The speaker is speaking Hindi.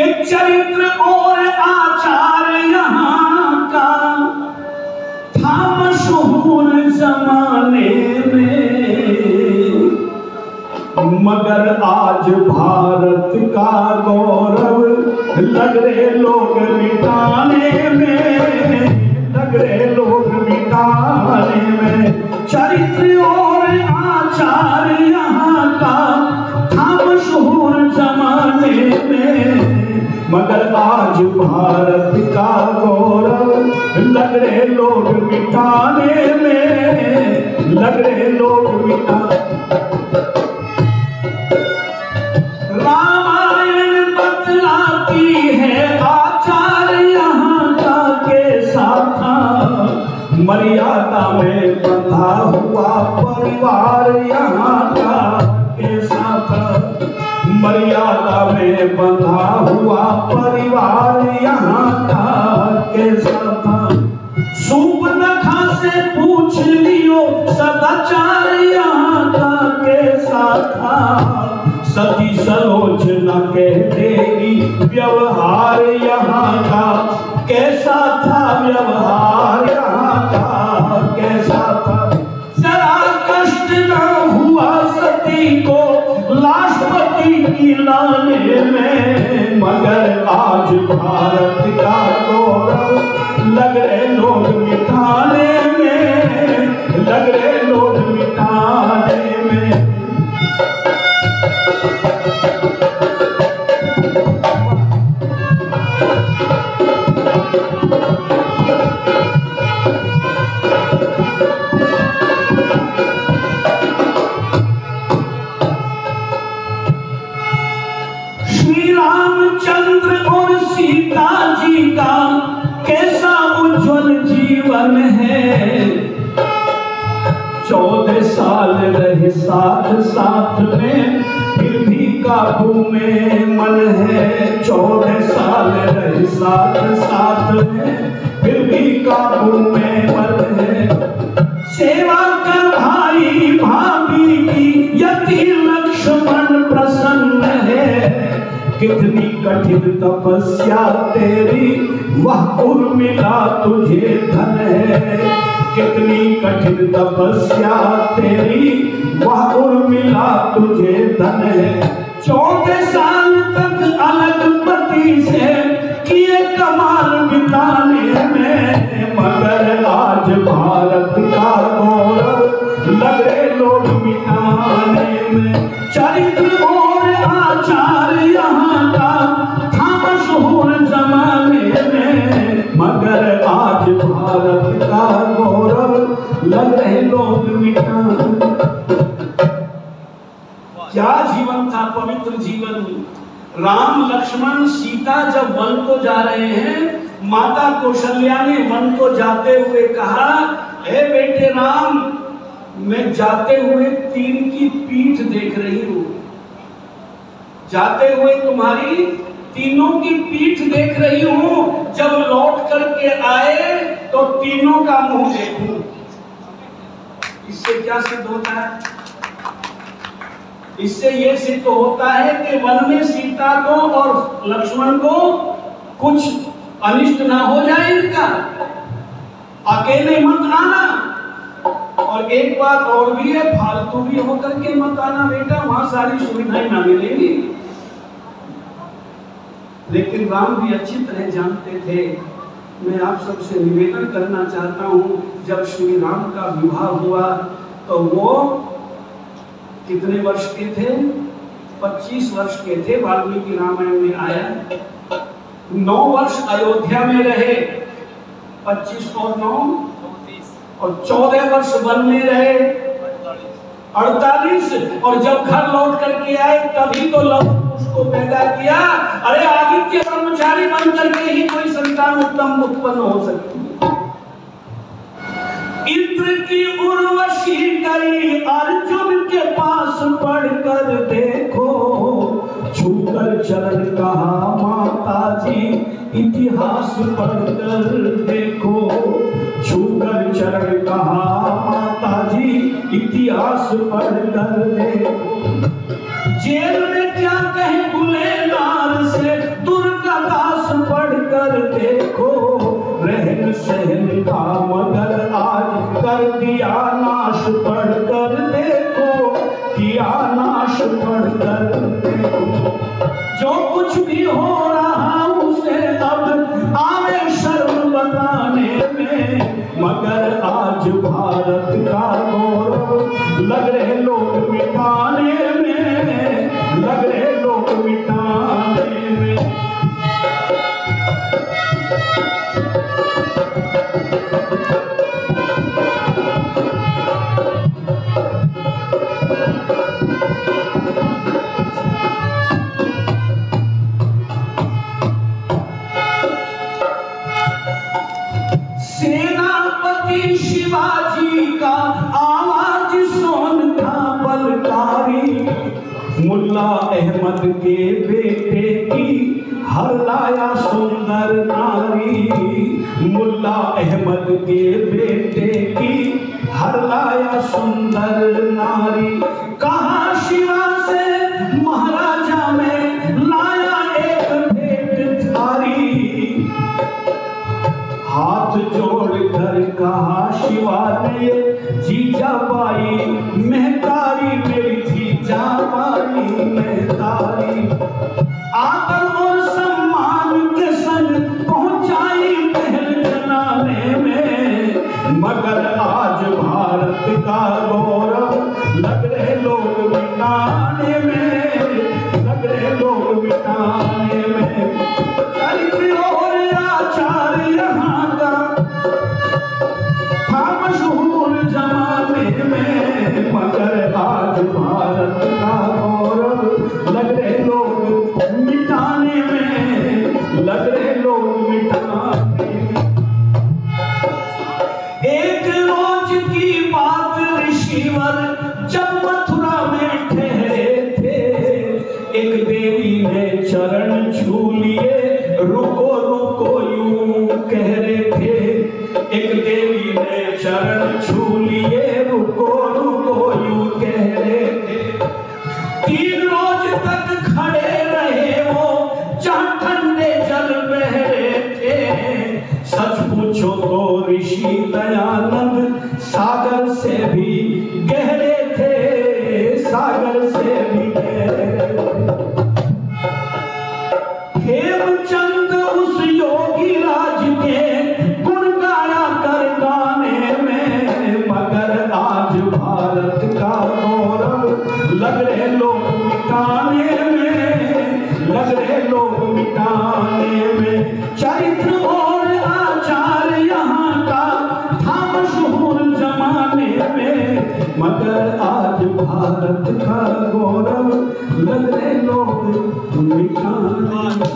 कि चरित्र और आचार यहाँ का था मशहूर जमाने में, मगर आज भारत का गौरव लग रहे लोग मिटाने में, लग रहे लोग मिटाने में। चरित्र और आचार यहाँ का था मशहूर जमाने में, मगर आज भारत का गौरव लग रहे लोग मिटाने में, लग रहे लोग मिटाने। रामायण बतलाती है आचार यहाँ का कैसा था, मर्यादा में बंधा हुआ परिवार यहाँ का कैसा था, मर्यादा में बंधा हुआ परिवार यहाँ का कैसा था। सूर्पनखा से पूछ लियो सदाचार यहाँ का कैसा था, सती सलोचना कह देगी व्यवहार यहाँ का कैसा था, व्यवहार यहाँ का कैसा था। जरा कष्ट न हुआ सती को लाशपति की लाने में, मगर आज भारत का गौरव लग रहे लोग मिटाने में, लग रहे लोग मिटाने में। श्री रामचंद्र और सीता जी का कैसा उज्जवल जीवन है, 14 साल रहे साथ साथ में फिर भी काबू में मन है, 14 साल रहे साथ साथ में फिर भी काबू में मन है। सेवा कर भाई भाभी की यति लक्ष्मण प्रसन्न है, कितनी कठिन तपस्या तेरी वह उर्मिला तुझे धन है, कितनी कठिन तपस्या तेरी वह उर्मिला तुझे धन है। 14 साल तक अलग पति से किए कमाल बिताने में, मगर आज भारत का गौरव लग रहे लोग मिटाने में। चरित्र और आचार यहाँ का था मशहूर जमाने में, मगर आज भारत का गौरव लग रहे लोग मिटाने। क्या जीवन था, पवित्र जीवन। राम लक्ष्मण सीता जब वन को जा रहे हैं, माता कौशल्या ने वन को जाते हुए कहा, हे बेटे राम, मैं जाते हुए 3 की पीठ देख रही हूं, जाते हुए तुम्हारी तीनों की पीठ देख रही हूं, जब लौट करके आए तो तीनों का मुंह देखूं। इससे क्या सिद्ध होता है? इससे यह सिद्ध होता है कि वन में सीता को और लक्ष्मण को कुछ अनिष्ट ना हो जाए इनका, अकेले मत आना। और एक बात और भी है, फालतू भी होकर के मत आना बेटा, वहां सारी सुविधाएं ना मिलेंगी। लेकिन राम भी अच्छी तरह जानते थे। मैं आप सबसे निवेदन करना चाहता हूं, जब श्री राम का विवाह हुआ तो वो कितने वर्ष के थे? 25 वर्ष के थे। वाल्मीकि रामायण में आया 9 वर्ष अयोध्या में रहे, 25 और 9 और 14 वर्ष वन में रहे, 48। और जब घर लौट करके आए तभी तो लव उसको पैदा किया। अरे आदित्य ब्रह्मचारी बन करके ही कोई संतान उत्पन्न हो सकती है। इंद्र की उर्वशी गई अर्जुन के पास पढ़कर देखो, छूकर चरण कहा माता जी इतिहास पढ़कर देखो, छूकर चरण कहा माता जी इतिहास पढ़कर देखो। जेल में क्या कहे गुलेनार से दुर्ग मुल्ला अहमद के बेटे की हर लाया सुंदर नारी, मुल्ला अहमद के बेटे की हर लाया सुंदर नारी। कहा शिवा से महाराजा में लाया एक भेंट थारी, हाथ जोड़कर कहा शिवा ने जीजा बाई महतारी मेरी जीजा बाई महतारी। आदर और सम्मान के संग पहुंचाई महल जनाने में, मगर आज भारत का गौरव लग रहे लोग मिटाने में, लग रहे लोग मिटाने में। चरित्र और आचार यहाँ का था मशहूर जमाने में, मगर आज भारत का गौरव लग रहे लोग मिटाने में, लग रहे लोग मिटाने में। एक रोज की बात ऋषिवर जब मथुरा में ठहरे थे, एक देवी ने चरण छू लिए रुको रुको यूं कह रहे थे, एक देवी ने चरण छू लिए रुको रुको यूं कह रहे थे। 3 रोज तक खड़े रहे वो जहाँ ठंडे जल बह रहे थे, सच पूछो तो ऋषि दयानंद सागर से भी गहरे थे, सागर से भी गहरे थे। हेमचंद उस योगी राज के गुण गाया कर गाने में, मगर आज भारत का गौरव लग रहे लोग मिटाने में, लग रहे लोग मिटाने में। चरित्र और आचार यहाँ का था मशहूर जमाने में, मगर आज भारत का गौरव लग रहे लोग मिटाने में।